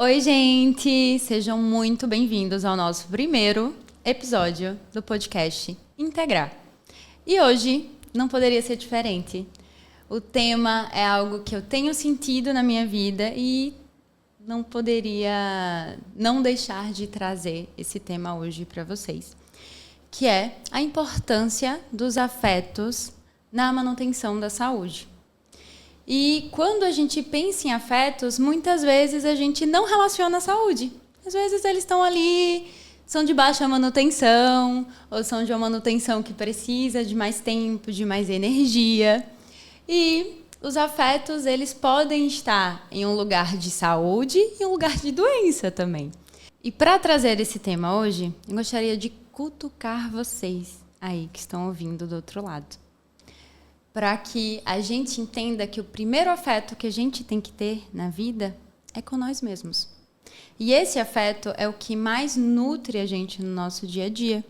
Oi, gente! Sejam muito bem-vindos ao nosso primeiro episódio do podcast Integrar. E hoje não poderia ser diferente. O tema é algo que eu tenho sentido na minha vida e não poderia não deixar de trazer esse tema hoje para vocês, que é a importância dos afetos na manutenção da saúde. E quando a gente pensa em afetos, muitas vezes a gente não relaciona a saúde. Às vezes eles estão ali, são de baixa manutenção, ou são de uma manutenção que precisa de mais tempo, de mais energia. E os afetos, eles podem estar em um lugar de saúde e um lugar de doença também. E para trazer esse tema hoje, eu gostaria de cutucar vocês aí que estão ouvindo do outro lado, para que a gente entenda que o primeiro afeto que a gente tem que ter na vida é com nós mesmos. E esse afeto é o que mais nutre a gente no nosso dia a dia.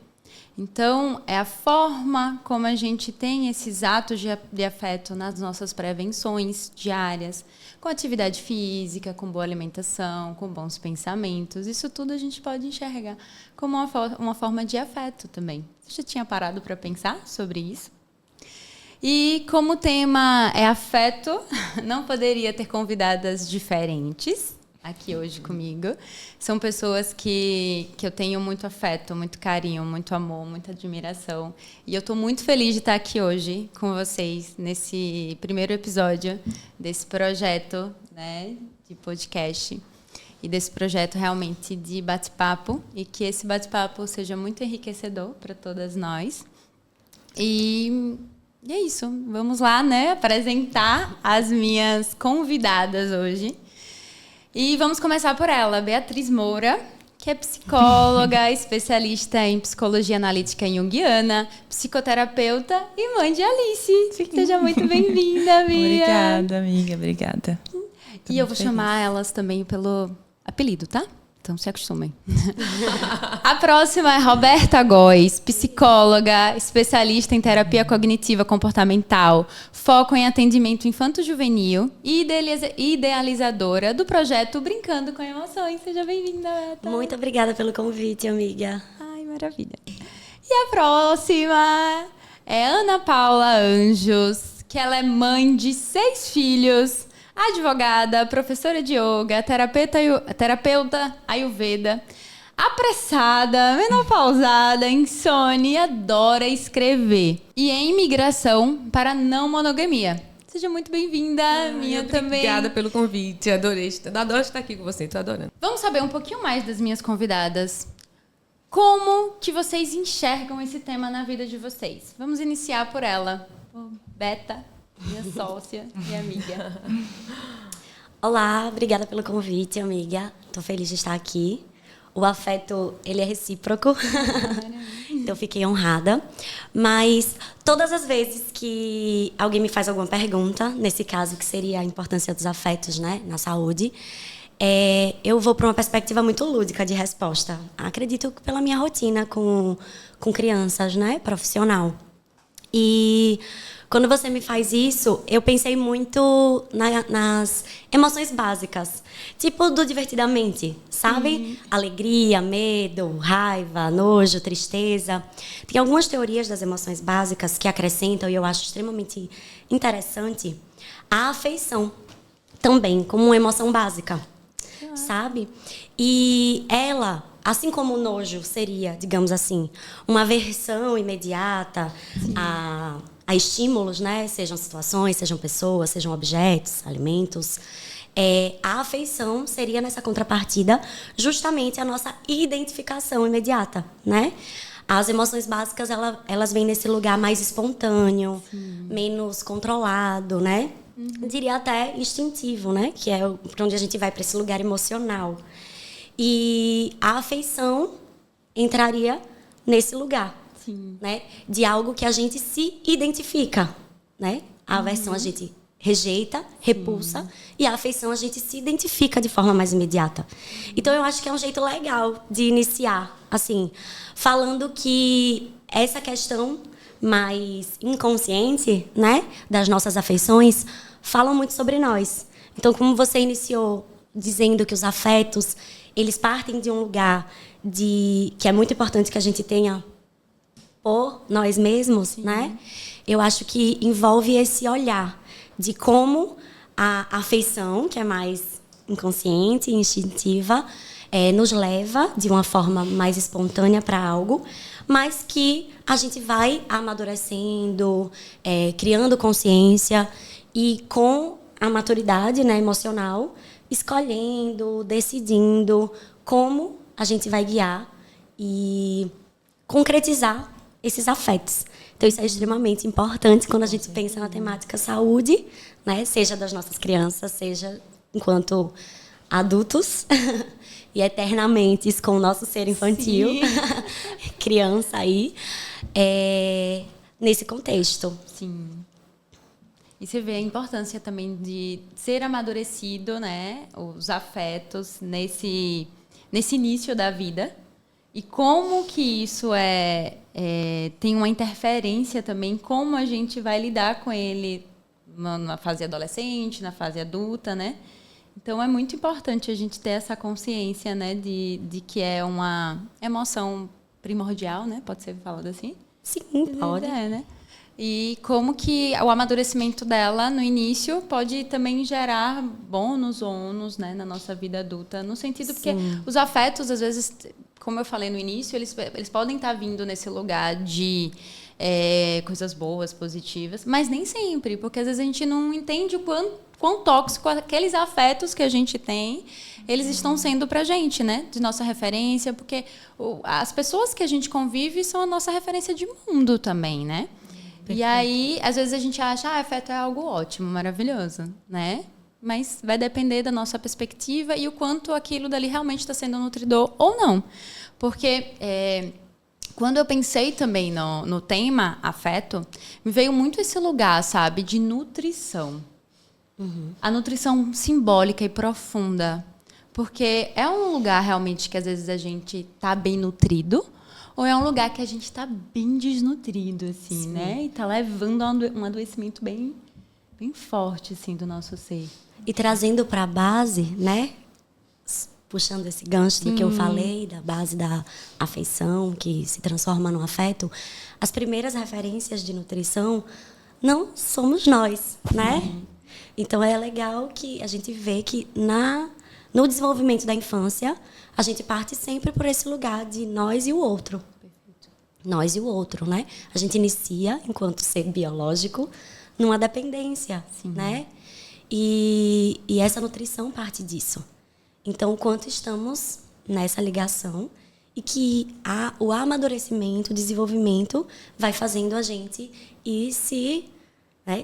Então, é a forma como a gente tem esses atos de afeto nas nossas prevenções diárias, com atividade física, com boa alimentação, com bons pensamentos. Isso tudo a gente pode enxergar como uma forma de afeto também. Você já tinha parado para pensar sobre isso? E como o tema é afeto, não poderia ter convidadas diferentes aqui hoje comigo. São pessoas que eu tenho muito afeto, muito carinho, muito amor, muita admiração. E eu estou muito feliz de estar aqui hoje com vocês nesse primeiro episódio desse projeto, né, de podcast. E desse projeto realmente de bate-papo. E que esse bate-papo seja muito enriquecedor para todas nós. E é isso, vamos lá, né, apresentar as minhas convidadas hoje. E vamos começar por ela, Beatriz Moura, que é psicóloga, especialista em psicologia analítica junguiana, psicoterapeuta e mãe de Alice. Seja muito bem-vinda, Bia. Obrigada, amiga, obrigada. E eu vou chamar elas também pelo apelido, tá? Então se acostumem. A próxima é Roberta Góes, psicóloga, especialista em terapia cognitiva comportamental, foco em atendimento infanto-juvenil e idealizadora do projeto Brincando com Emoções. Seja bem-vinda, Beta. Muito obrigada pelo convite, amiga. Ai, maravilha. E a próxima é Ana Paula Anjos, que ela é mãe de 6 filhos, advogada, professora de yoga, terapeuta ayurveda, apressada, menopausada, insone e adora escrever. E em migração para não monogamia. Seja muito bem-vinda, minha também. Obrigada pelo convite, adoro estar aqui com você, estou adorando. Vamos saber um pouquinho mais das minhas convidadas. Como que vocês enxergam esse tema na vida de vocês? Vamos iniciar por ela, Beta. Minha sócia e amiga. Olá, obrigada pelo convite, amiga. Estou feliz de estar aqui. O afeto, ele é recíproco. Então, fiquei honrada. Mas todas as vezes que alguém me faz alguma pergunta, nesse caso, que seria a importância dos afetos, né, na saúde, eu vou para uma perspectiva muito lúdica de resposta. Acredito que pela minha rotina com crianças, né, profissional. E quando você me faz isso, eu pensei muito nas emoções básicas. Tipo do divertidamente, sabe? Alegria, medo, raiva, nojo, tristeza. Tem algumas teorias das emoções básicas que acrescentam, e eu acho extremamente interessante, a afeição também, como uma emoção básica, sabe? E ela, assim como o nojo seria, digamos assim, uma aversão imediata a estímulos, né? Sejam situações, sejam pessoas, sejam objetos, alimentos. A afeição seria, nessa contrapartida, justamente a nossa identificação imediata, né? As emoções básicas, elas vêm nesse lugar mais espontâneo, menos controlado, né? Diria até instintivo, né? Que é para onde a gente vai, para esse lugar emocional. E a afeição entraria nesse lugar. Sim. Né, de algo que a gente se identifica, né? A aversão a gente rejeita, repulsa, e a afeição a gente se identifica de forma mais imediata. Então eu acho que é um jeito legal de iniciar, assim, falando que essa questão mais inconsciente, né, das nossas afeições, falam muito sobre nós. Então, como você iniciou dizendo que os afetos, eles partem de um lugar que é muito importante que a gente tenha por nós mesmos, sim, né? Eu acho que envolve esse olhar de como a afeição, que é mais inconsciente e instintiva, nos leva de uma forma mais espontânea para algo, mas que a gente vai amadurecendo, criando consciência e com a maturidade, né, emocional, escolhendo, decidindo como a gente vai guiar e concretizar esses afetos. Então, isso é extremamente importante quando a gente pensa na temática saúde, né? Seja das nossas crianças, seja enquanto adultos e eternamente com o nosso ser infantil, criança aí, nesse contexto. Sim. E você vê a importância também de ser amadurecido, né? Os afetos nesse início da vida. E como que isso tem uma interferência também, como a gente vai lidar com ele na fase adolescente, na fase adulta, né? Então, é muito importante a gente ter essa consciência, né, de que é uma emoção primordial, né? Pode ser falado assim? Sim, pode. Né? E como que o amadurecimento dela no início pode também gerar bônus ou ônus, né, na nossa vida adulta, no sentido porque os afetos, às vezes, como eu falei no início, eles podem estar vindo nesse lugar de coisas boas, positivas, mas nem sempre, porque às vezes a gente não entende o quão tóxico aqueles afetos que a gente tem, eles estão sendo pra gente, né? De nossa referência, porque as pessoas que a gente convive são a nossa referência de mundo também, né? Perfeito. E aí, às vezes a gente acha, afeto é algo ótimo, maravilhoso, né? Mas vai depender da nossa perspectiva e o quanto aquilo dali realmente está sendo nutridor ou não. Porque quando eu pensei também no tema afeto, me veio muito esse lugar, sabe, de nutrição. Uhum. A nutrição simbólica e profunda. Porque é um lugar realmente que às vezes a gente está bem nutrido, ou é um lugar que a gente está bem desnutrido, assim, sim, né? E está levando a um adoecimento bem, bem forte, assim, do nosso ser. E trazendo para a base, né? Puxando esse gancho do que eu falei, da base da afeição, que se transforma no afeto, as primeiras referências de nutrição não somos nós, né? Então, é legal que a gente vê que no desenvolvimento da infância, a gente parte sempre por esse lugar de nós e o outro. Perfeito. Nós e o outro, né? A gente inicia, enquanto ser biológico, numa dependência, sim, né? E essa nutrição parte disso. Então, o quanto estamos nessa ligação e que o amadurecimento, o desenvolvimento vai fazendo a gente ir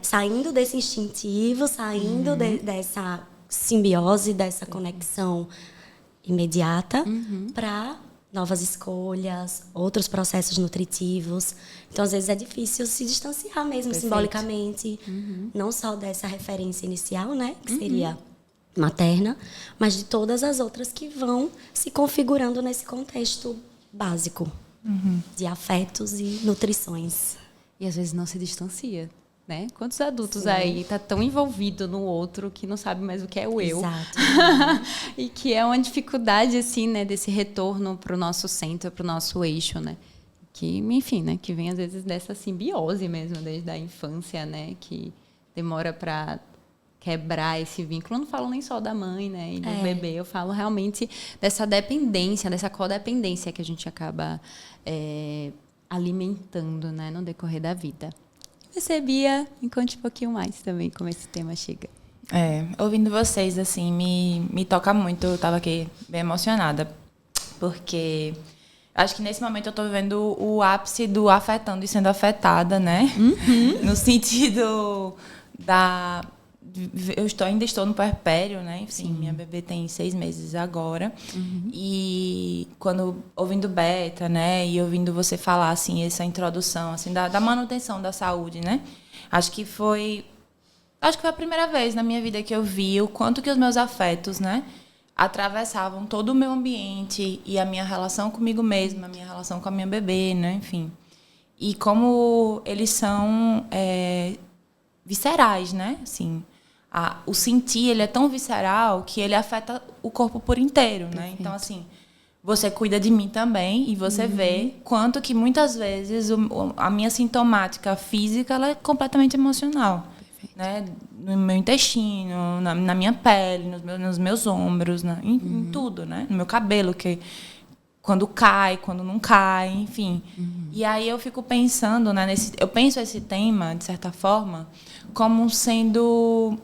saindo desse instintivo, saindo dessa simbiose, dessa conexão imediata para novas escolhas, outros processos nutritivos. Então, às vezes, é difícil se distanciar mesmo, perfeito, simbolicamente, não só dessa referência inicial, né, que seria materna, mas de todas as outras que vão se configurando nesse contexto básico de afetos e nutrições. E, às vezes, não se distancia. Né? Quantos adultos aí tá tão envolvido no outro que não sabe mais o que é o eu? Exato. E que é uma dificuldade assim, né, desse retorno para o nosso centro, para o nosso eixo, né? Que, enfim, né, que vem às vezes dessa simbiose mesmo desde a infância, né, que demora para quebrar esse vínculo. Eu não falo nem só da mãe, né, e do bebê, eu falo realmente dessa dependência, dessa codependência que a gente acaba alimentando, né, no decorrer da vida. Você, Bia, me conte um pouquinho mais também como esse tema chega. Ouvindo vocês, assim, me toca muito. Eu estava aqui bem emocionada, porque acho que nesse momento eu estou vivendo o ápice do afetando e sendo afetada, né? No sentido eu ainda estou no puerpério, né? Enfim, minha bebê tem 6 meses agora. E ouvindo Beta, né? E ouvindo você falar, assim, essa introdução, assim, da manutenção da saúde, né? Acho que foi a primeira vez na minha vida que eu vi o quanto que os meus afetos, né? Atravessavam todo o meu ambiente e a minha relação comigo mesma, a minha relação com a minha bebê, né? Enfim. E como eles são viscerais, né? Assim, o sentir, ele é tão visceral que ele afeta o corpo por inteiro, né? Então, assim, você cuida de mim também e você vê quanto que muitas vezes a minha sintomática física ela é completamente emocional. Né? No meu intestino, na minha pele, nos meus ombros, né? Em tudo, né? No meu cabelo, que quando cai, quando não cai, enfim. E aí eu fico pensando, né, eu penso esse tema, de certa forma, como sendo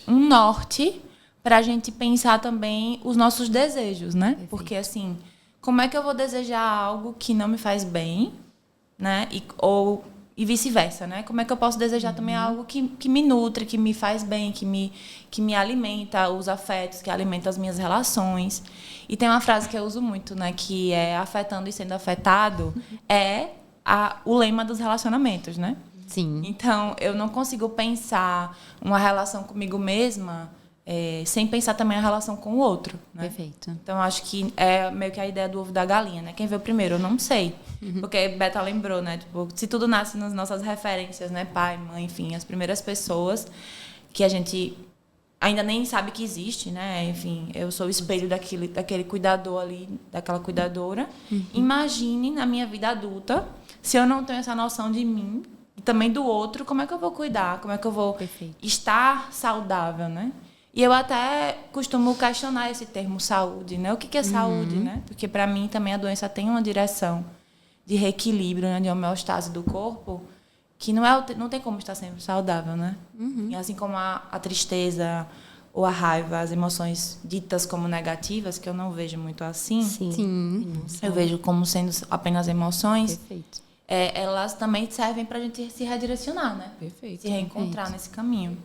um norte para a gente pensar também os nossos desejos, né? Perfeito. Porque, assim, como é que eu vou desejar algo que não me faz bem, né? E vice-versa, né? Como é que eu posso desejar também algo que me nutre, que me faz bem, que me alimenta os afetos, que alimenta as minhas relações. E tem uma frase que eu uso muito, né? Que é afetando e sendo afetado o lema dos relacionamentos, né? Sim. Então, eu não consigo pensar uma relação comigo mesma sem pensar também a relação com o outro, né? Perfeito. Então, acho que é meio que a ideia do ovo da galinha, né? Quem veio primeiro, eu não sei. Porque Beta lembrou, né? Tipo, se tudo nasce nas nossas referências, né? Pai, mãe, enfim, as primeiras pessoas que a gente ainda nem sabe que existe, né? Enfim, eu sou o espelho daquele cuidador ali, daquela cuidadora. Imagine na minha vida adulta, se eu não tenho essa noção de mim e também do outro, como é que eu vou cuidar? Como é que eu vou estar saudável, né? E eu até costumo questionar esse termo saúde, né? O que é saúde, né? Porque, para mim, também a doença tem uma direção de reequilíbrio, né? De homeostase do corpo, que não tem como estar sempre saudável, né? E assim como a tristeza ou a raiva, as emoções ditas como negativas, que eu não vejo muito assim. Sim. Eu vejo como sendo apenas emoções. Perfeito. Elas também servem para a gente se redirecionar, né? Perfeito. Se reencontrar nesse caminho.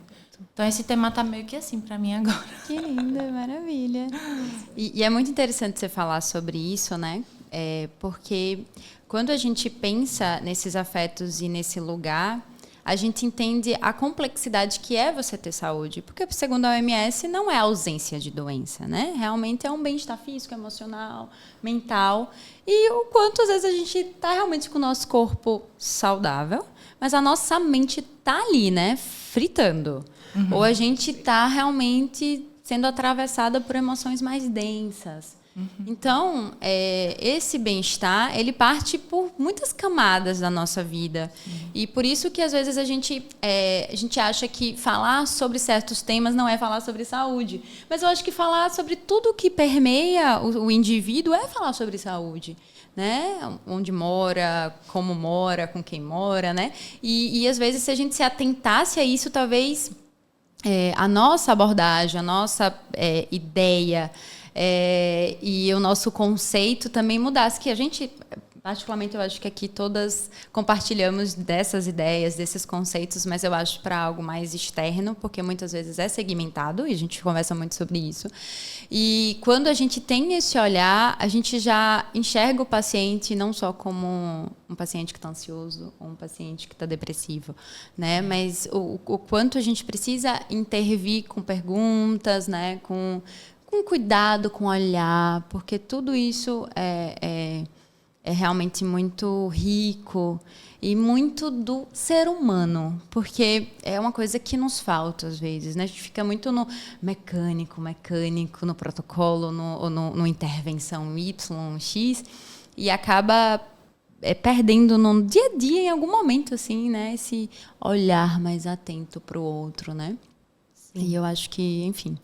Então, esse tema está meio que assim para mim agora. Que linda, maravilha. E é muito interessante você falar sobre isso, né? Porque quando a gente pensa nesses afetos e nesse lugar, a gente entende a complexidade que é você ter saúde. Porque, segundo a OMS, não é ausência de doença, né? Realmente é um bem-estar físico, emocional, mental. E o quanto, às vezes, a gente está realmente com o nosso corpo saudável, mas a nossa mente está ali, né? Fritando. Ou a gente está realmente sendo atravessada por emoções mais densas. Então, esse bem-estar, ele parte por muitas camadas da nossa vida. E por isso que, às vezes, a gente acha que falar sobre certos temas não é falar sobre saúde. Mas eu acho que falar sobre tudo que permeia o indivíduo é falar sobre saúde. Né? Onde mora, como mora, com quem mora, né? E às vezes, se a gente se atentasse a isso, talvez a nossa abordagem, a nossa ideia e o nosso conceito também mudasse, que a gente, particularmente, eu acho que aqui todas compartilhamos dessas ideias, desses conceitos, mas eu acho para algo mais externo, porque muitas vezes é segmentado, e a gente conversa muito sobre isso. E quando a gente tem esse olhar, a gente já enxerga o paciente não só como um paciente que está ansioso ou um paciente que está depressivo, né? Mas o quanto a gente precisa intervir com perguntas, né? Com cuidado, com olhar, porque tudo isso é realmente muito rico e muito do ser humano, porque é uma coisa que nos falta às vezes, né? A gente fica muito no mecânico, no protocolo, no intervenção Y, X, e acaba perdendo no dia a dia, em algum momento, assim, né? Esse olhar mais atento para o outro, né? Sim. E eu acho que, enfim...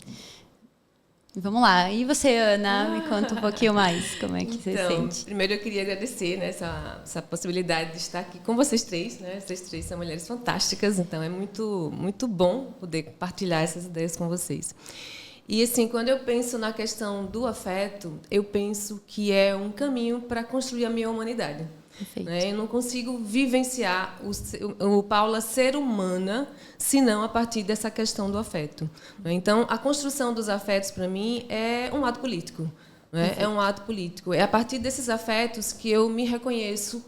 Vamos lá. E você, Ana, me conta um pouquinho mais como é que você sente. Primeiro eu queria agradecer, né, essa possibilidade de estar aqui com vocês três, né? Vocês três são mulheres fantásticas, então é muito, muito bom poder partilhar essas ideias com vocês. E assim, quando eu penso na questão do afeto, eu penso que é um caminho para construir a minha humanidade. Né? Eu não consigo vivenciar o Paula ser humana senão a partir dessa questão do afeto. Né? Então, a construção dos afetos, para mim, é um ato político. Né? É um ato político. É a partir desses afetos que eu me reconheço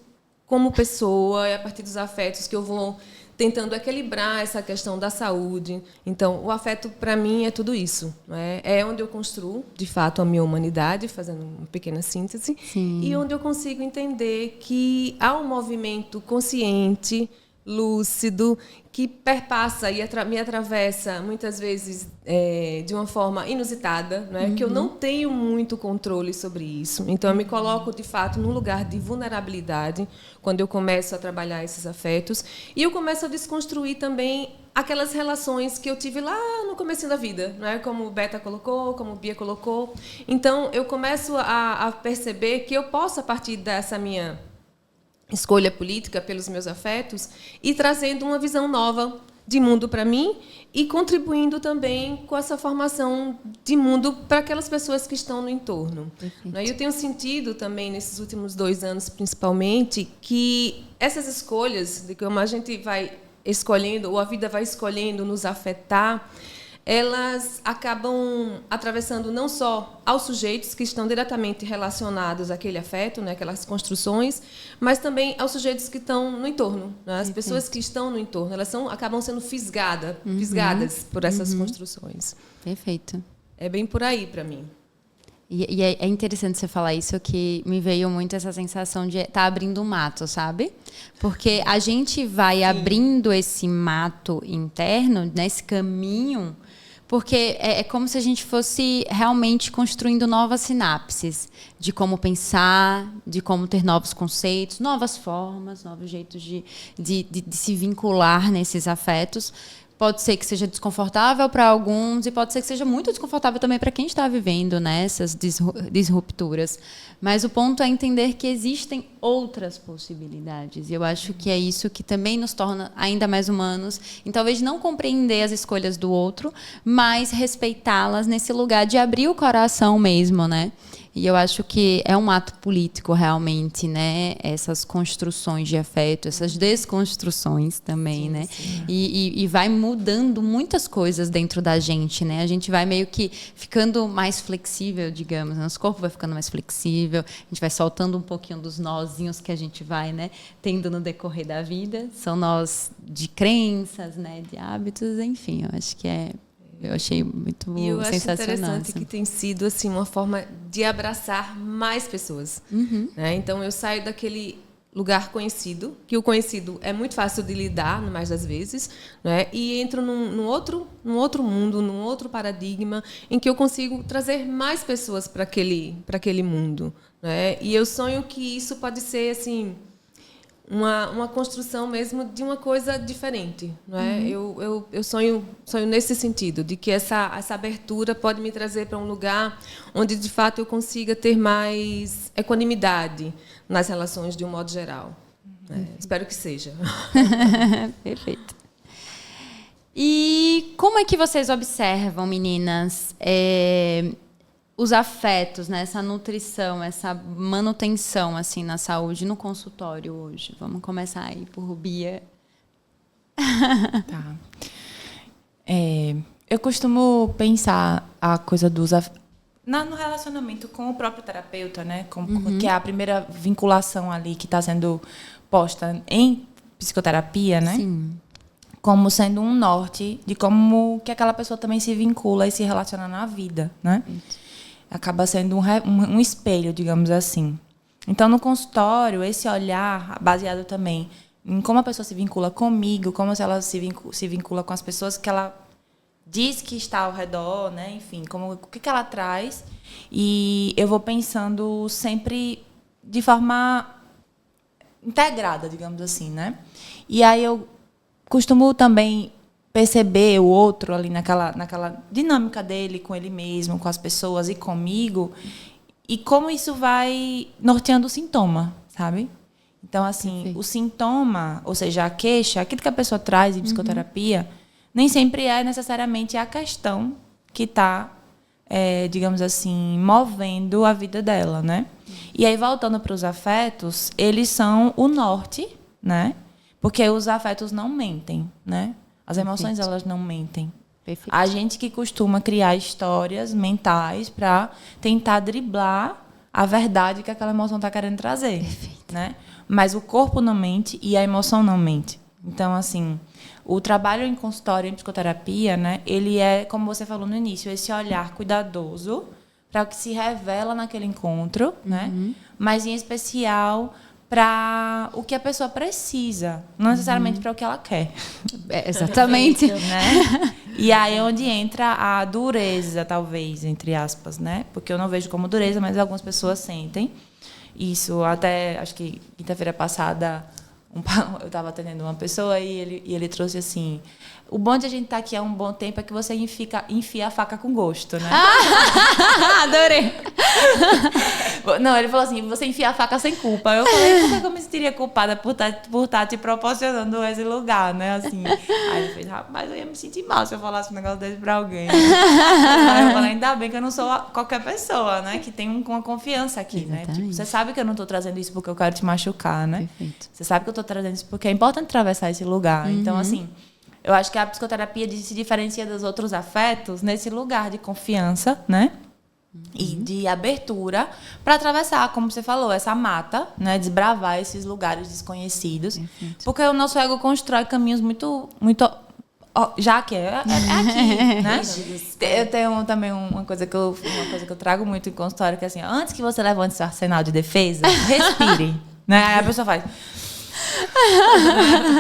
como pessoa, é a partir dos afetos que eu vou tentando equilibrar essa questão da saúde. Então, o afeto, para mim, é tudo isso. Né? É onde eu construo, de fato, a minha humanidade, fazendo uma pequena síntese, Sim. E onde eu consigo entender que há um movimento consciente lúcido, que perpassa e me atravessa muitas vezes de uma forma inusitada, não é? Que eu não tenho muito controle sobre isso. Então, eu me coloco, de fato, num lugar de vulnerabilidade quando eu começo a trabalhar esses afetos. E eu começo a desconstruir também aquelas relações que eu tive lá no comecinho da vida, não é? Como Beta colocou, como Bia colocou. Então, eu começo a perceber que eu posso, a partir dessa minha escolha política pelos meus afetos, e trazendo uma visão nova de mundo para mim e contribuindo também com essa formação de mundo para aquelas pessoas que estão no entorno. Perfeito. Eu tenho sentido também, nesses últimos 2 anos, principalmente, que essas escolhas, de como a gente vai escolhendo, ou a vida vai escolhendo nos afetar, elas acabam atravessando não só aos sujeitos que estão diretamente relacionados àquele afeto, né, aquelas construções, mas também aos sujeitos que estão no entorno. Né? As pessoas que estão no entorno, elas acabam sendo fisgadas por essas construções. Perfeito. É bem por aí para mim. E é interessante você falar isso, que me veio muito essa sensação de estar abrindo um mato, sabe? Porque a gente vai abrindo esse mato interno, nesse caminho, porque é como se a gente fosse realmente construindo novas sinapses de como pensar, de como ter novos conceitos, novas formas, novos jeitos de se vincular nesses afetos. Pode ser que seja desconfortável para alguns e pode ser que seja muito desconfortável também para quem está vivendo, né, essas disrupturas. Mas o ponto é entender que existem outras possibilidades. E eu acho que é isso que também nos torna ainda mais humanos. E talvez não compreender as escolhas do outro, mas respeitá-las nesse lugar de abrir o coração mesmo, né? E eu acho que é um ato político, realmente, né? Essas construções de afeto, essas desconstruções também, sim, né? Sim. E vai mudando muitas coisas dentro da gente, né? A gente vai meio que ficando mais flexível, digamos. Nosso corpo vai ficando mais flexível, a gente vai soltando um pouquinho dos nozinhos que a gente vai, né, tendo no decorrer da vida. São nós de crenças, né? De hábitos, enfim. Eu acho que eu achei muito sensacional. E eu acho interessante que tem sido assim, uma forma de abraçar mais pessoas. Né? Então, eu saio daquele lugar conhecido, que o conhecido é muito fácil de lidar, no mais das vezes, né? E entro num outro mundo, num outro paradigma, em que eu consigo trazer mais pessoas para aquele mundo. Né? E eu sonho que isso pode ser assim, uma construção mesmo de uma coisa diferente, não é? Eu sonho nesse sentido, de que essa abertura pode me trazer para um lugar onde de fato eu consiga ter mais equanimidade nas relações de um modo geral. Espero que seja. Perfeito. E como é que vocês observam, meninas, os afetos, né? Essa nutrição, essa manutenção assim, na saúde, no consultório hoje? Vamos começar aí por Bia. Tá. Eu costumo pensar a coisa dos no relacionamento com o próprio terapeuta, né? Que é a primeira vinculação ali que está sendo posta em psicoterapia, né? Sim. Como sendo um norte de como que aquela pessoa também se vincula e se relaciona na vida, né? Acaba sendo um espelho, digamos assim. Então, no consultório, esse olhar baseado também em como a pessoa se vincula comigo, como ela se vincula com as pessoas que ela diz que está ao redor, né? Enfim, o que ela traz. E eu vou pensando sempre de forma integrada, digamos assim, né? E aí eu costumo também perceber o outro ali naquela dinâmica dele com ele mesmo, com as pessoas e comigo, e como isso vai norteando o sintoma, sabe? Então, assim, o sintoma, ou seja, a queixa, aquilo que a pessoa traz em psicoterapia, nem sempre é necessariamente a questão que está, digamos assim, movendo a vida dela, né? E aí, voltando para os afetos, eles são o norte, né? Porque os afetos não mentem, né? As emoções, elas não mentem. Perfeito. A gente que costuma criar histórias mentais para tentar driblar a verdade que aquela emoção está querendo trazer. Perfeito. Né? Mas o corpo não mente e a emoção não mente. Então, assim, o trabalho em consultório, em psicoterapia, né, ele é, como você falou no início, esse olhar cuidadoso para o que se revela naquele encontro, né? Mas, em especial, para o que a pessoa precisa, não necessariamente para o que ela quer. Exatamente. Né? E aí é onde entra a dureza, talvez, entre aspas, né? Porque eu não vejo como dureza, mas algumas pessoas sentem. Isso até, acho que quinta-feira passada, eu estava atendendo uma pessoa e ele trouxe assim: o bom de a gente estar aqui há um bom tempo é que você enfia a faca com gosto, né? Adorei. Não, ele falou assim: você enfia a faca sem culpa. Eu falei: por que eu me sentiria culpada por estar te proporcionando esse lugar, né? Assim. Aí ele fez: rapaz, eu ia me sentir mal se eu falasse um negócio desse pra alguém. Aí eu falei: ainda bem que eu não sou qualquer pessoa, né? Que tem uma confiança aqui, né? Tipo, você sabe que eu não tô trazendo isso porque eu quero te machucar, né? Perfeito. Você sabe que eu tô trazendo isso porque é importante atravessar esse lugar. Então, assim, eu acho que a psicoterapia se diferencia dos outros afetos nesse lugar de confiança, né? E de abertura para atravessar, como você falou, essa mata, né? Desbravar esses lugares desconhecidos. Porque o nosso ego constrói caminhos muito já que é aqui, né? Eu tenho também uma coisa que eu trago muito em consultório, que é assim: antes que você levante seu arsenal de defesa, respire. Né? Aí a pessoa faz...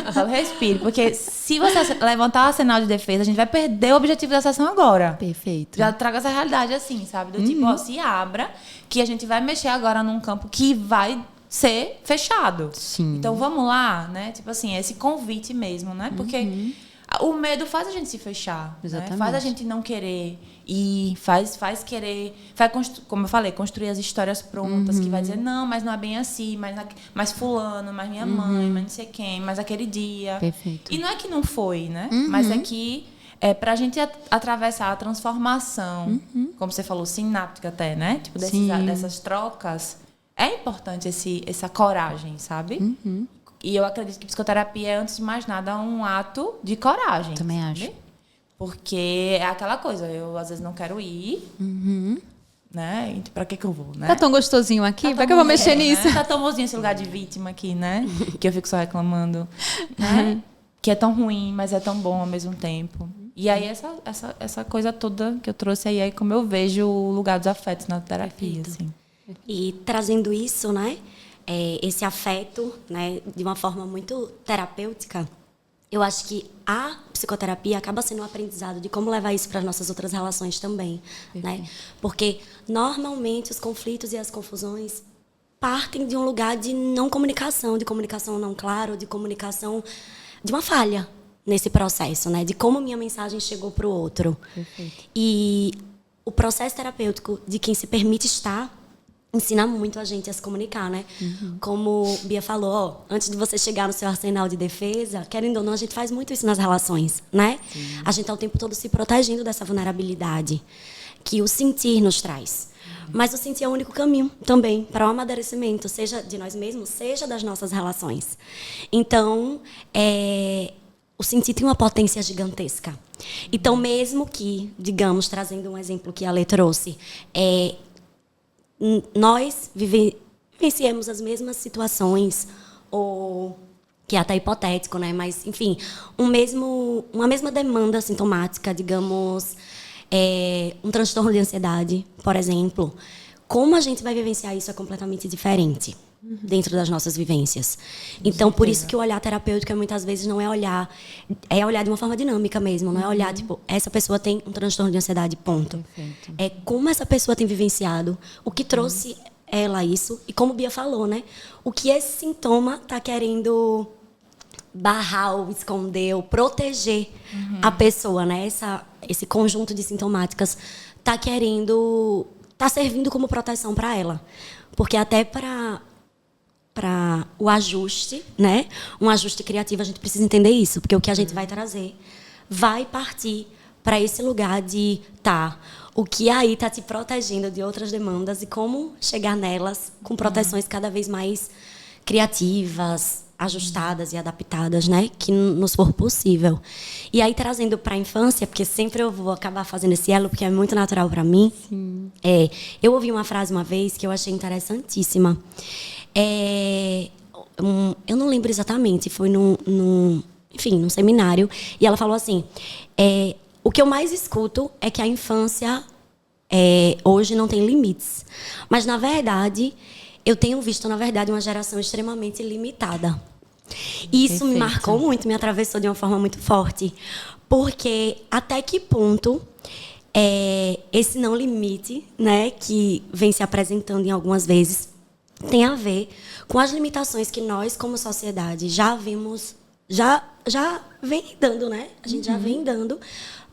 Eu falo: respire, porque se você levantar o arsenal de defesa, a gente vai perder o objetivo da sessão agora. Perfeito. Já trago essa realidade assim, sabe? Do tipo, ó, se abra, que a gente vai mexer agora num campo que vai ser fechado. Sim. Então vamos lá, né? Tipo assim, esse convite mesmo, né? Porque o medo faz a gente se fechar. Exatamente. Né? Faz a gente não querer ir, faz querer... como eu falei, construir as histórias prontas, que vai dizer: não, mas não é bem assim, mas fulano, mas minha mãe, mas não sei quem, mas aquele dia. Perfeito. E não é que não foi, né? Mas é que para a gente atravessar a transformação, como você falou, sináptica até, né? Tipo, dessas trocas, é importante essa coragem, sabe? E eu acredito que psicoterapia é, antes de mais nada, um ato de coragem. Também sabe? acho. Porque é aquela coisa: eu às vezes não quero ir, né? E pra que eu vou, né? Tá tão gostosinho aqui, Tá pra que eu vou mexer né? nisso? Tá tão bonzinho esse lugar de vítima aqui, né? Que eu fico só reclamando, né? Que é tão ruim, mas é tão bom ao mesmo tempo. E aí essa coisa toda que eu trouxe aí é como eu vejo o lugar dos afetos na terapia, assim. E trazendo isso, né? Esse afeto, né? De uma forma muito terapêutica, eu acho que a psicoterapia acaba sendo um aprendizado de como levar isso para as nossas outras relações também, né? Porque normalmente os conflitos e as confusões partem de um lugar de não comunicação, de comunicação não clara, de comunicação, de uma falha nesse processo, né? De como minha mensagem chegou para o outro. Perfeito. E o processo terapêutico de quem se permite estar ensina muito a gente a se comunicar, né? Como Bia falou, ó, antes de você chegar no seu arsenal de defesa, querendo ou não, a gente faz muito isso nas relações, né? A gente tá o tempo todo se protegendo dessa vulnerabilidade que o sentir nos traz. Mas o sentir é o único caminho também para o amadurecimento, seja de nós mesmos, seja das nossas relações. Então, o sentir tem uma potência gigantesca. Então, mesmo que, digamos, trazendo um exemplo que a Lê trouxe, nós vivenciemos as mesmas situações, ou que é até hipotético, né? Mas, enfim, uma mesma demanda sintomática, digamos, um transtorno de ansiedade, por exemplo. Como a gente vai vivenciar isso é completamente diferente dentro das nossas vivências. Então, por isso que o olhar terapêutico muitas vezes não é olhar de uma forma dinâmica mesmo, não é olhar, tipo, essa pessoa tem um transtorno de ansiedade, ponto. Perfeito. É como essa pessoa tem vivenciado, o que trouxe ela a isso, e como Bia falou, né? O que esse sintoma está querendo barrar ou esconder ou proteger a pessoa, né? Esse conjunto de sintomáticas está servindo como proteção para ela. Porque até para o ajuste, né? Um ajuste criativo, a gente precisa entender isso, porque o que a gente vai trazer vai partir para esse lugar de o que aí está te protegendo de outras demandas e como chegar nelas com proteções cada vez mais criativas, ajustadas e adaptadas, né? Que nos for possível. E aí, trazendo para a infância, porque sempre eu vou acabar fazendo esse elo, porque é muito natural para mim. Sim. Eu ouvi uma frase uma vez que eu achei interessantíssima. Eu não lembro exatamente, foi num seminário, e ela falou assim: o que eu mais escuto é que a infância hoje não tem limites. Mas, na verdade, eu tenho visto, na verdade, uma geração extremamente limitada. E isso me marcou muito, me atravessou de uma forma muito forte. Porque até que ponto esse não limite, né, que vem se apresentando em algumas vezes, tem a ver com as limitações que nós, como sociedade, já vimos, já vem dando, né? A gente já vem dando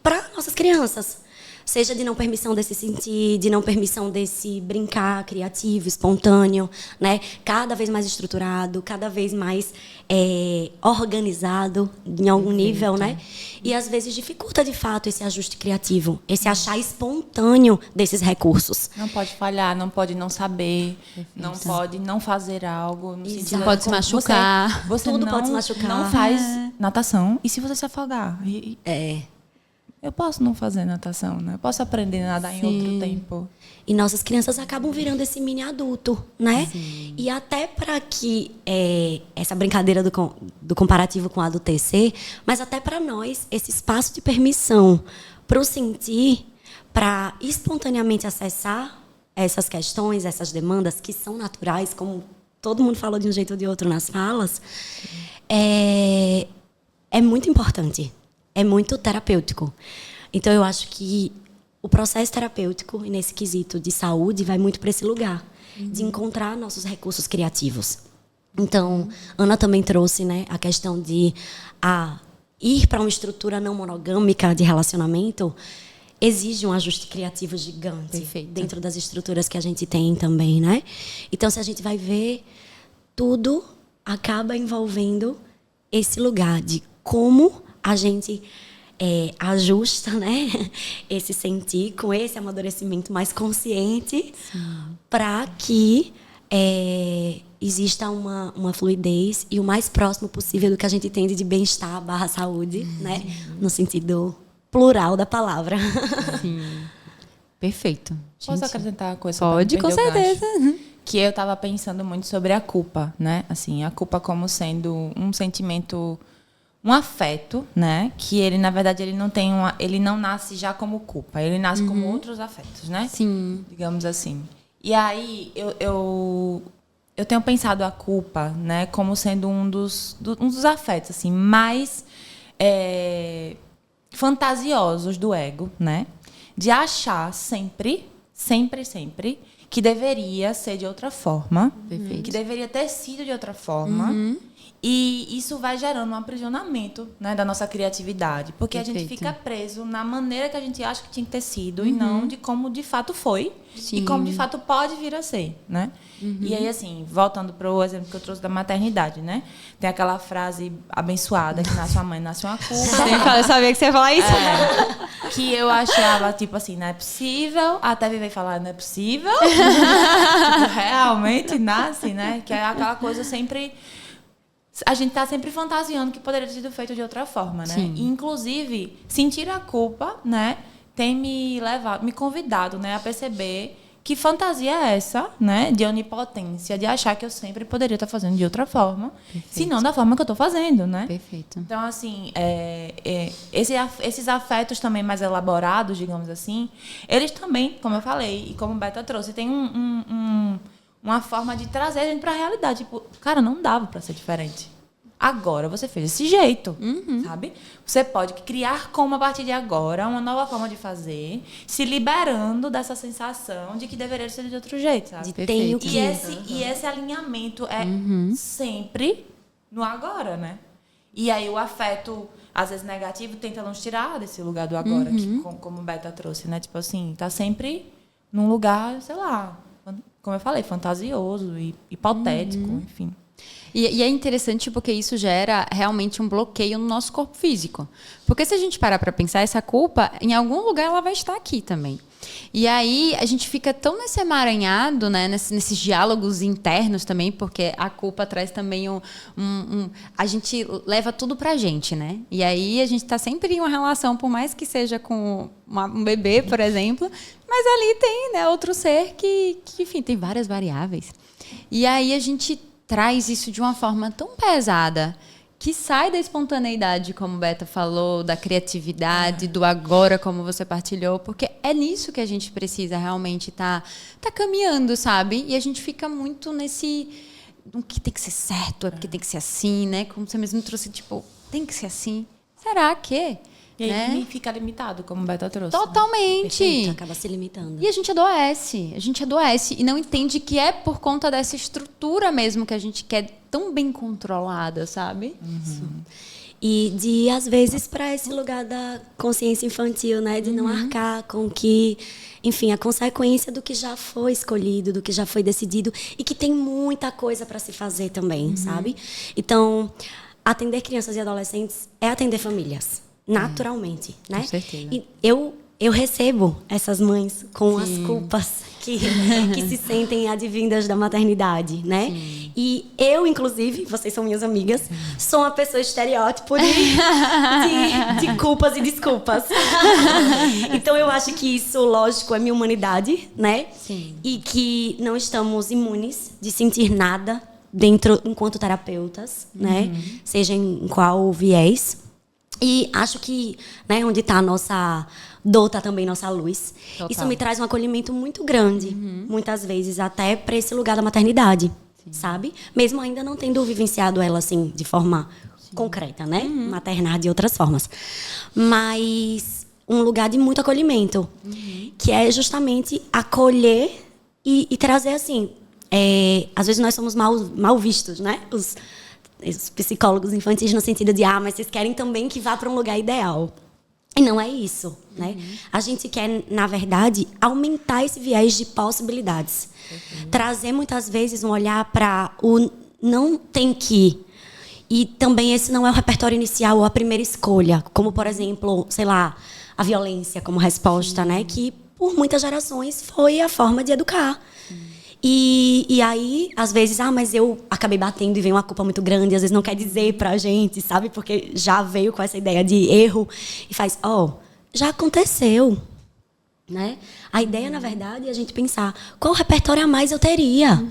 para nossas crianças. Seja de não permissão desse sentir, de não permissão desse brincar criativo, espontâneo, né? Cada vez mais estruturado, cada vez mais organizado em algum nível, né? E às vezes dificulta de fato esse ajuste criativo, esse achar espontâneo desses recursos. Não pode falhar, não pode não saber, não pode não fazer algo. No sentido não pode se machucar. Você Tudo não, pode se machucar. não faz natação. E se você se afogar? Eu posso não fazer natação, né? Eu posso aprender a nadar em outro tempo. E nossas crianças acabam virando esse mini adulto, né? Sim. E até para que essa brincadeira do comparativo com a do TC, mas até para nós, esse espaço de permissão para o sentir, para espontaneamente acessar essas questões, essas demandas que são naturais, como todo mundo falou de um jeito ou de outro nas falas, é muito importante. É muito terapêutico. Então, eu acho que o processo terapêutico, nesse quesito de saúde, vai muito para esse lugar, de encontrar nossos recursos criativos. Então, Ana também trouxe, né, a questão de ir para uma estrutura não monogâmica de relacionamento exige um ajuste criativo gigante. Perfeito. Dentro das estruturas que a gente tem também, né? Então, se a gente vai ver, tudo acaba envolvendo esse lugar de como a gente ajusta, né, esse sentir com esse amadurecimento mais consciente para que exista uma fluidez e o mais próximo possível do que a gente entende de bem-estar / saúde, né, no sentido plural da palavra. Sim. Perfeito. Posso acrescentar uma coisa? Pode, com certeza. Que eu estava pensando muito sobre a culpa, né? Assim, a culpa como sendo um sentimento, um afeto, né? Que ele, na verdade, ele não nasce já como culpa, ele nasce como outros afetos, né? Sim. Digamos assim. E aí eu tenho pensado a culpa, né, como sendo um dos afetos assim mais fantasiosos do ego, né? De achar sempre que deveria ser de outra forma, que deveria ter sido de outra forma. E isso vai gerando um aprisionamento, né, da nossa criatividade. Porque a gente fica preso na maneira que a gente acha que tinha que ter sido e não de como de fato foi. Sim. E como de fato pode vir a ser, né? E aí, assim, voltando para o exemplo que eu trouxe da maternidade, né? Tem aquela frase abençoada que nasce uma mãe, nasce uma culpa. Eu sabia que você ia falar isso. Que eu achava, tipo assim, não é possível. Até viver e falar, não é possível. Tipo, realmente nasce, né? Que é aquela coisa sempre... A gente está sempre fantasiando que poderia ter sido feito de outra forma, né? E, inclusive, sentir a culpa, né, tem me convidado, né, a perceber que fantasia é essa, né, de onipotência, de achar que eu sempre poderia estar fazendo de outra forma, se não da forma que eu estou fazendo, né? Perfeito. Então, assim, esses afetos também mais elaborados, digamos assim, eles também, como eu falei, e como o Beta trouxe, tem uma forma de trazer a gente para a realidade. Tipo, cara, não dava para ser diferente. Agora você fez desse jeito, sabe? Você pode criar como a partir de agora uma nova forma de fazer, se liberando dessa sensação de que deveria ser de outro jeito, sabe? E esse alinhamento é sempre no agora, né? E aí o afeto, às vezes negativo, tenta nos tirar desse lugar do agora, que, como o Beta trouxe, né? Tipo assim, tá sempre num lugar, sei lá, como eu falei, fantasioso e hipotético, enfim. E é interessante porque isso gera realmente um bloqueio no nosso corpo físico. Porque se a gente parar para pensar, essa culpa, em algum lugar ela vai estar aqui também. E aí a gente fica tão nesse emaranhado, né, nesses diálogos internos também, porque a culpa traz também a gente leva tudo pra gente, né? E aí a gente está sempre em uma relação, por mais que seja com um bebê, por exemplo, mas ali tem, né, outro ser que, enfim, tem várias variáveis. E aí a gente traz isso de uma forma tão pesada que sai da espontaneidade, como Beta falou, da criatividade, do agora, como você partilhou, porque é nisso que a gente precisa realmente tá caminhando, sabe? E a gente fica muito nesse... O que tem que ser certo, é porque tem que ser assim, né? Como você mesmo trouxe, tipo, tem que ser assim. Será que? E aí né? fica limitado, como o Beta trouxe. Totalmente. Perfeito, acaba se limitando. E a gente adoece e não entende que é por conta dessa estrutura mesmo que a gente quer tão bem controlada, sabe? E de, às vezes, para esse lugar da consciência infantil, né? De não arcar com que, enfim, a consequência do que já foi escolhido, do que já foi decidido e que tem muita coisa para se fazer também, sabe? Então, atender crianças e adolescentes é atender famílias, naturalmente, né? Com certeza. E eu recebo essas mães com as culpas que se sentem advindas da maternidade, né? Sim. E eu, inclusive, vocês são minhas amigas, sou uma pessoa estereótipo de culpas e desculpas. Então, eu acho que isso, lógico, é minha humanidade, né? Sim. E que não estamos imunes de sentir nada dentro, enquanto terapeutas, né? Seja em qual viés. E acho que, né, onde está a nossa dor, está também nossa luz. Total. Isso me traz um acolhimento muito grande, muitas vezes, até para esse lugar da maternidade, sabe? Mesmo ainda não tendo vivenciado ela, assim, de forma concreta, né? Maternar de outras formas. Mas um lugar de muito acolhimento, que é justamente acolher e trazer, assim... às vezes nós somos mal vistos, né? Os psicólogos infantis, no sentido de, mas vocês querem também que vá para um lugar ideal. E não é isso, né? A gente quer, na verdade, aumentar esse viés de possibilidades. Trazer, muitas vezes, um olhar para o não tem que. E também esse não é o repertório inicial ou a primeira escolha. Como, por exemplo, sei lá, a violência como resposta, né? Que, por muitas gerações, foi a forma de educar. E aí, às vezes, mas eu acabei batendo e vem uma culpa muito grande, às vezes não quer dizer pra gente, sabe? Porque já veio com essa ideia de erro e faz, já aconteceu, né? A ideia, na verdade, é a gente pensar, qual repertório a mais eu teria?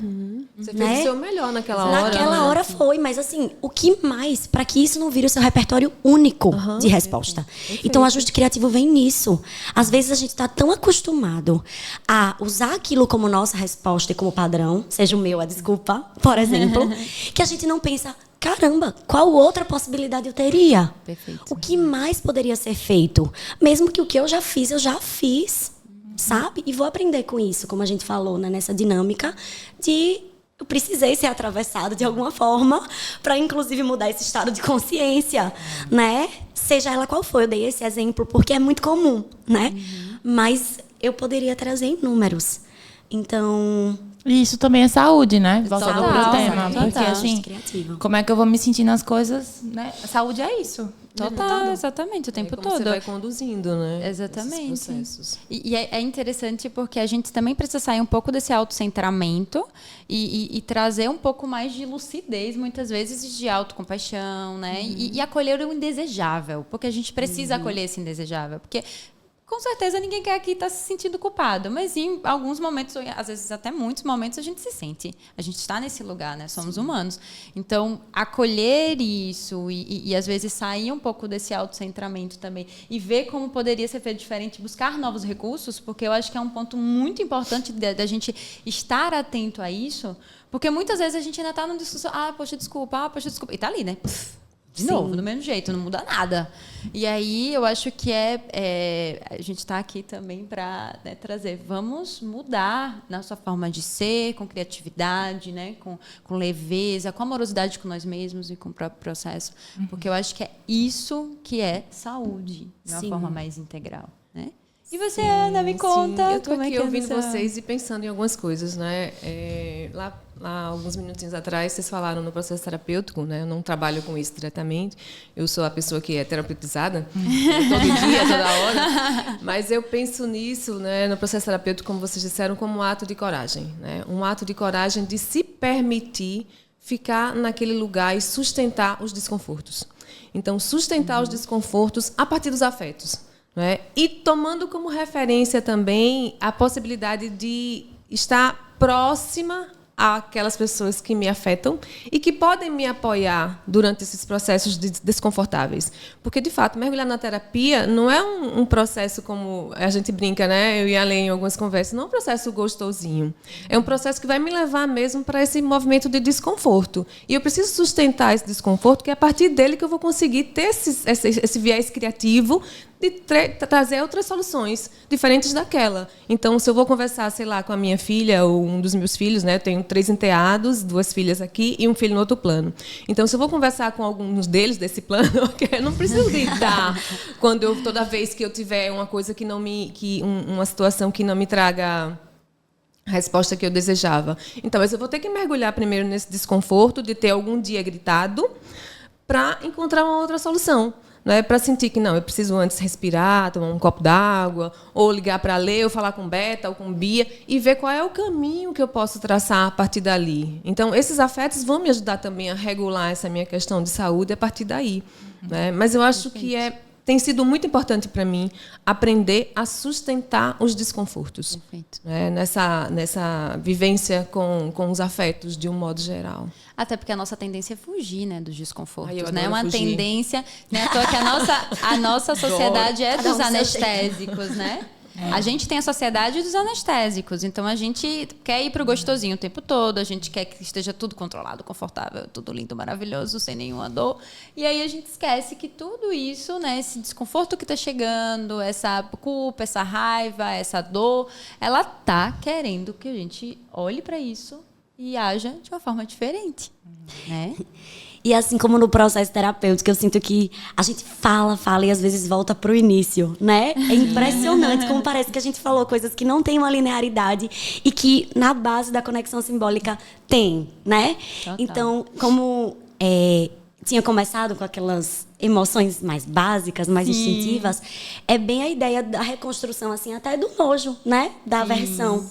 Você fez o seu melhor naquela hora. Naquela hora foi, mas assim, o que mais para que isso não vire o seu repertório único de resposta? Então, o ajuste criativo vem nisso. Às vezes a gente está tão acostumado a usar aquilo como nossa resposta e como padrão, seja o meu, a desculpa, por exemplo, que a gente não pensa, caramba, qual outra possibilidade eu teria? Perfeito. O que mais poderia ser feito? Mesmo que o que eu já fiz, sabe? E vou aprender com isso, como a gente falou, né, nessa dinâmica de... Eu precisei ser atravessado de alguma forma para, inclusive, mudar esse estado de consciência, né? Seja ela qual for. Eu dei esse exemplo porque é muito comum, né? Mas eu poderia trazer em números. Então... E isso também é saúde, né? Voltando Total, pro tema. total. Porque, assim, Criativo. como é que eu vou me sentir nas coisas, né? Saúde é isso. Total, exatamente, o tempo como todo. Você vai conduzindo, né? Exatamente. Esses processos. E é interessante porque a gente também precisa sair um pouco desse autocentramento e trazer um pouco mais de lucidez, muitas vezes, de autocompaixão, né? E acolher o indesejável, porque a gente precisa acolher esse indesejável. Porque, com certeza, ninguém quer aqui estar se sentindo culpado, mas em alguns momentos, ou às vezes até muitos momentos, a gente se sente. A gente está nesse lugar, né? Somos humanos. Então, acolher isso e às vezes sair um pouco desse autocentramento também e ver como poderia ser feito diferente, buscar novos recursos, porque eu acho que é um ponto muito importante da gente estar atento a isso, porque muitas vezes a gente ainda está numa discussão, poxa, desculpa, e tá ali, né? De novo, do mesmo jeito, não muda nada. E aí, eu acho que a gente está aqui também para, né, trazer, vamos mudar nossa forma de ser, com criatividade, né, com leveza, com amorosidade com nós mesmos e com o próprio processo. Porque eu acho que é isso que é saúde, de uma forma mais integral, né? E você, Ana, me conta. Eu estou aqui ouvindo essa... vocês e pensando em algumas coisas, né? Lá, alguns minutinhos atrás, vocês falaram no processo terapêutico, né? Eu não trabalho com isso diretamente. Eu sou a pessoa que é terapeutizada todo dia, toda hora. Mas eu penso nisso, né, no processo terapêutico, como vocês disseram, como um ato de coragem, né? Um ato de coragem de se permitir ficar naquele lugar e sustentar os desconfortos. Então, sustentar os desconfortos a partir dos afetos. Né? E tomando como referência também a possibilidade de estar próxima àquelas pessoas que me afetam e que podem me apoiar durante esses processos desconfortáveis. Porque, de fato, mergulhar na terapia não é um processo como a gente brinca, né? Eu e a Lê em algumas conversas, não é um processo gostosinho. É um processo que vai me levar mesmo para esse movimento de desconforto. E eu preciso sustentar esse desconforto, que é a partir dele que eu vou conseguir ter esse viés criativo de trazer outras soluções diferentes daquela. Então, se eu vou conversar, sei lá, com a minha filha ou um dos meus filhos, né? Eu tenho 3 enteados, 2 filhas aqui e um filho no outro plano. Então, se eu vou conversar com alguns deles desse plano, eu não preciso lidar toda vez que eu tiver uma coisa uma situação que não me traga a resposta que eu desejava. Então, mas eu vou ter que mergulhar primeiro nesse desconforto de ter algum dia gritado para encontrar uma outra solução. Né, para sentir que não, eu preciso antes respirar, tomar um copo d'água, ou ligar para a Lê, ou falar com Beta, ou com Bia, e ver qual é o caminho que eu posso traçar a partir dali. Então, esses afetos vão me ajudar também a regular essa minha questão de saúde a partir daí. Né? Mas eu acho que tem sido muito importante para mim aprender a sustentar os desconfortos. Né? Nessa vivência com os afetos, de um modo geral. Até porque a nossa tendência é fugir, né, dos desconfortos. Eu né? Uma fugir. Tendência, né? Que a nossa sociedade é dos anestésicos, né? A gente tem a sociedade dos anestésicos, então a gente quer ir para o gostosinho o tempo todo, a gente quer que esteja tudo controlado, confortável, tudo lindo, maravilhoso, sem nenhuma dor. E aí a gente esquece que tudo isso, né, esse desconforto que está chegando, essa culpa, essa raiva, essa dor, ela tá querendo que a gente olhe para isso e haja de uma forma diferente. Né? E assim como no processo terapêutico, eu sinto que a gente fala e às vezes volta pro início, né? É impressionante como parece que a gente falou coisas que não tem uma linearidade e que na base da conexão simbólica tem, né? Total. Então, como tinha começado com aquelas emoções mais básicas, mais instintivas, é bem a ideia da reconstrução, assim, até do nojo, né? Da aversão,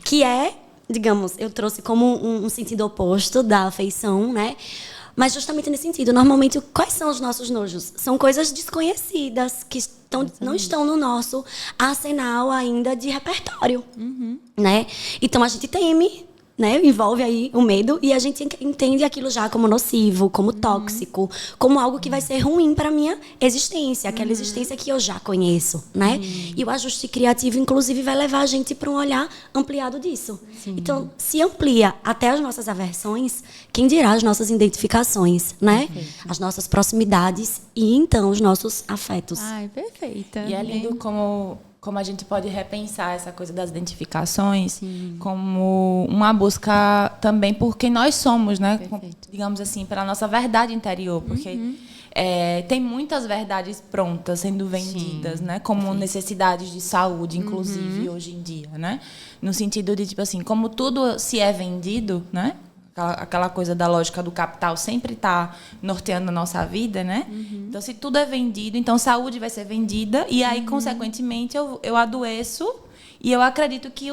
que é, digamos, eu trouxe como um sentido oposto da afeição, né? Mas justamente nesse sentido, normalmente, quais são os nossos nojos? São coisas desconhecidas, que não estão no nosso arsenal ainda de repertório. Né? Então, a gente teme, né? Envolve aí o medo, e a gente entende aquilo já como nocivo, como tóxico, como algo que vai ser ruim para a minha existência, aquela existência que eu já conheço. Né? E o ajuste criativo, inclusive, vai levar a gente para um olhar ampliado disso. Então, se amplia até as nossas aversões, quem dirá as nossas identificações, né? As nossas proximidades e, então, os nossos afetos. Ai, perfeita. E é lindo como a gente pode repensar essa coisa das identificações como uma busca também por quem nós somos, né? Digamos assim, pela nossa verdade interior, porque tem muitas verdades prontas sendo vendidas, né? Como necessidades de saúde, inclusive, hoje em dia, né? No sentido de, tipo assim, como tudo se é vendido, né? Aquela coisa da lógica do capital sempre está norteando a nossa vida, né? Então, se tudo é vendido, então saúde vai ser vendida e aí, consequentemente, eu adoeço e eu acredito que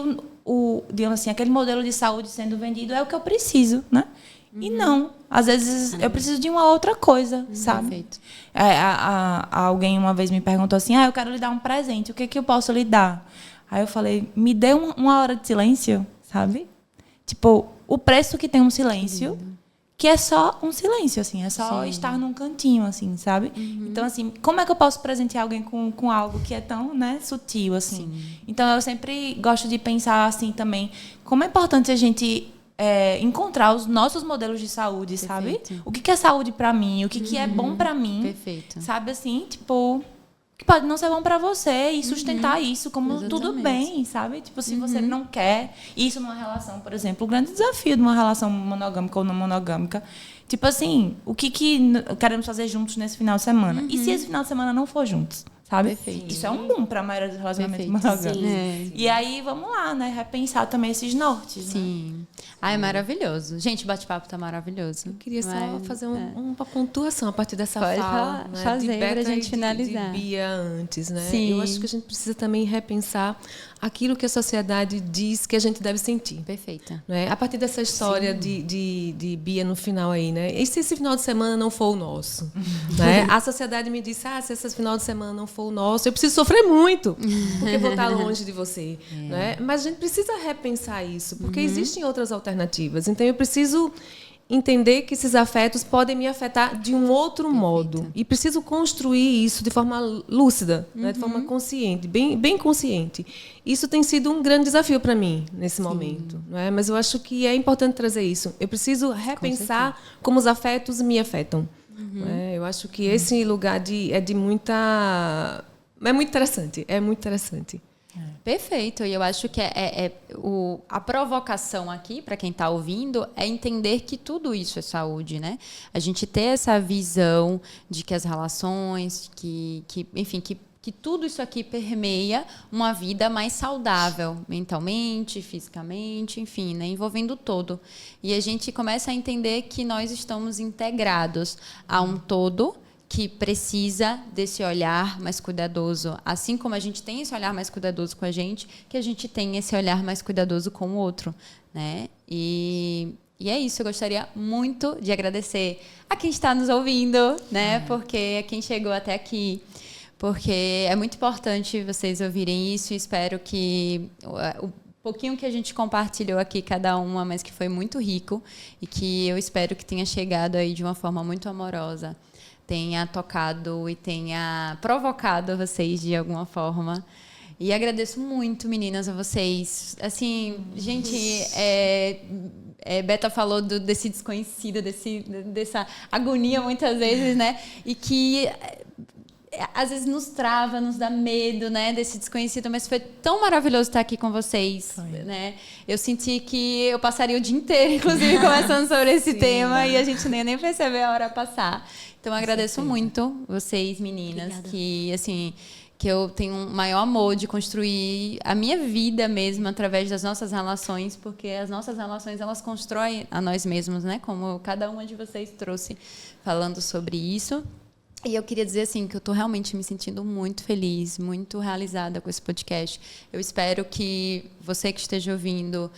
digamos assim, aquele modelo de saúde sendo vendido é o que eu preciso, né? E não. Às vezes, eu preciso de uma outra coisa, sabe? Perfeito. Alguém uma vez me perguntou assim, eu quero lhe dar um presente, o que eu posso lhe dar? Aí eu falei, me dê uma hora de silêncio, sabe? Tipo, o preço que tem um silêncio, que é só um silêncio, assim, é só estar num cantinho, assim, sabe? Então, assim, como é que eu posso presentear alguém com algo que é tão, né, sutil, assim? Então, eu sempre gosto de pensar, assim, também, como é importante a gente encontrar os nossos modelos de saúde, sabe? O que é saúde pra mim, o que é bom pra mim. Perfeito. Sabe, assim, tipo, que pode não ser bom para você e sustentar isso como tudo bem, sabe? Tipo, se você não quer isso numa relação, por exemplo, o grande desafio de uma relação monogâmica ou não monogâmica, tipo assim, o que queremos fazer juntos nesse final de semana? E se esse final de semana não for juntos? Sabe? Perfeito. Isso é um boom para a maioria dos relacionamentos monogâmicos. E aí, vamos lá, né? Repensar também esses nortes. Sim. Né? Ai, maravilhoso. Gente, o bate-papo tá maravilhoso. Eu queria só fazer uma pontuação a partir dessa Pode fala. Né? fazer de Beta pra gente finalizar. De Bia antes, né? Sim. Eu acho que a gente precisa também repensar aquilo que a sociedade diz que a gente deve sentir. Perfeita. Né? A partir dessa história de Bia no final aí, né? E se esse final de semana não for o nosso? Né? A sociedade me disse, se esse final de semana não for for o nosso, eu preciso sofrer muito, porque vou estar longe de você. Né? Mas a gente precisa repensar isso, porque existem outras alternativas. Então, eu preciso entender que esses afetos podem me afetar de um outro modo. E preciso construir isso de forma lúcida, né? De forma consciente, bem consciente. Isso tem sido um grande desafio para mim nesse momento. Não é? Mas eu acho que é importante trazer isso. Eu preciso repensar como os afetos me afetam. Eu acho que esse lugar é muito interessante. É muito interessante. Perfeito. E eu acho que a provocação aqui, para quem está ouvindo, é entender que tudo isso é saúde, né? A gente ter essa visão de que as relações, enfim, que tudo isso aqui permeia uma vida mais saudável, mentalmente, fisicamente, enfim, né? Envolvendo todo. E a gente começa a entender que nós estamos integrados a um todo que precisa desse olhar mais cuidadoso. Assim como a gente tem esse olhar mais cuidadoso com a gente, que a gente tem esse olhar mais cuidadoso com o outro, né? E é isso, eu gostaria muito de agradecer a quem está nos ouvindo, né? Porque a quem chegou até aqui, porque é muito importante vocês ouvirem isso e espero que o pouquinho que a gente compartilhou aqui, cada uma, mas que foi muito rico e que eu espero que tenha chegado aí de uma forma muito amorosa, tenha tocado e tenha provocado vocês de alguma forma. E agradeço muito, meninas, a vocês. Assim, gente, Beta falou desse desconhecido, dessa agonia muitas vezes, né? E que às vezes nos trava, nos dá medo, né, desse desconhecido, mas foi tão maravilhoso estar aqui com vocês, né? Eu senti que eu passaria o dia inteiro, inclusive, conversando sobre esse tema, e a gente nem percebeu a hora passar. Então, eu agradeço muito vocês, meninas. Obrigada. Que eu tenho um maior amor de construir a minha vida mesmo através das nossas relações, porque as nossas relações, elas constroem a nós mesmos, né? Como cada uma de vocês trouxe falando sobre isso. E eu queria dizer assim que eu estou realmente me sentindo muito feliz, muito realizada com esse podcast. Eu espero que você que esteja ouvindo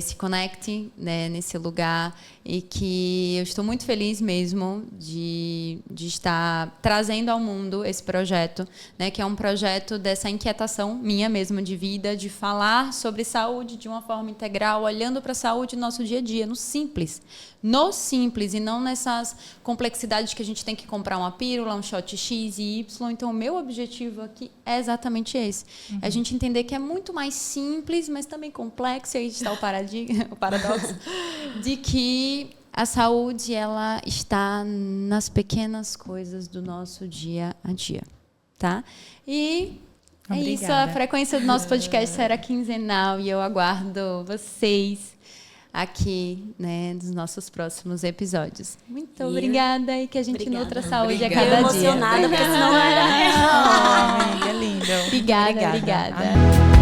se conecte, né, nesse lugar, e que eu estou muito feliz mesmo de estar trazendo ao mundo esse projeto, né, que é um projeto dessa inquietação minha mesmo de vida, de falar sobre saúde de uma forma integral, olhando para a saúde no nosso dia a dia, no simples e não nessas complexidades que a gente tem que comprar uma pílula, um shot X e Y. Então, o meu objetivo aqui é exatamente esse. A gente entender que é muito mais simples, mas também complexo, e aí está o paradoxo, de que a saúde, ela está nas pequenas coisas do nosso dia a dia, tá? E obrigada. É isso, a frequência do nosso podcast será quinzenal e eu aguardo vocês aqui, né, nos nossos próximos episódios. Muito obrigada e que a gente nutra saúde a cada dia. Emocionada, porque senão era... Amiga, lindo. Obrigada.